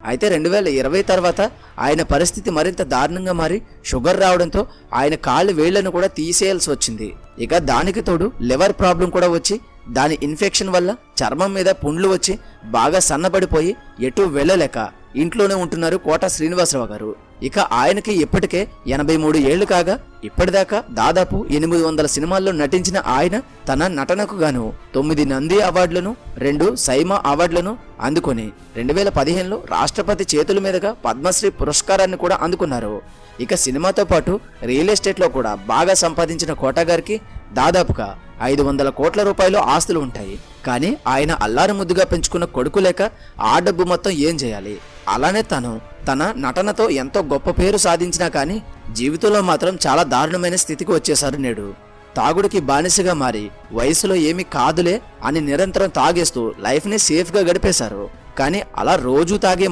అయితే 2020 తర్వాత ఆయన పరిస్థితి మరింత దారుణంగా మారి షుగర్ రావడంతో ఆయన కాళ్ళు వేళ్లను కూడా తీసేయాల్సి వచ్చింది. ఇక దానికి తోడు లివర్ ప్రాబ్లం కూడా వచ్చి దాని ఇన్ఫెక్షన్ వల్ల చర్మం మీద పుండ్లు వచ్చి బాగా సన్నబడిపోయి ఎటూ వెళ్ళలేక ఇంట్లోనే ఉంటున్నారు కోట శ్రీనివాసరావు గారు. ఇక ఆయనకి ఇప్పటికే 83 ఏళ్లు కాగా ఇప్పటిదాకా దాదాపు 800 సినిమాల్లో నటించిన ఆయన తన నటనకు గాను 9 నంది అవార్డులను 2 సైమా అవార్డులను అందుకొని 2015లో రాష్ట్రపతి చేతుల మీదుగా పద్మశ్రీ పురస్కారాన్ని కూడా అందుకున్నారు. ఇక సినిమాతో పాటు రియల్ ఎస్టేట్లో కూడా బాగా సంపాదించిన కోట గారికి దాదాపుగా 500 కోట్ల రూపాయలు ఆస్తులు ఉంటాయి. కానీ ఆయన అల్లారు ముద్దుగా పెంచుకున్న కొడుకు లేక ఆ డబ్బు మొత్తం ఏం చేయాలి? అలానే తన నటనతో ఎంతో గొప్ప పేరు సాధించినా కానీ జీవితంలో మాత్రం చాలా దారుణమైన స్థితికి వచ్చేశారు. నేడు తాగుడికి బానిసగా మారి వయసులో ఏమీ కాదులే అని నిరంతరం తాగేస్తూ లైఫ్ని సేఫ్గా గడిపేశారు. కానీ అలా రోజు తాగే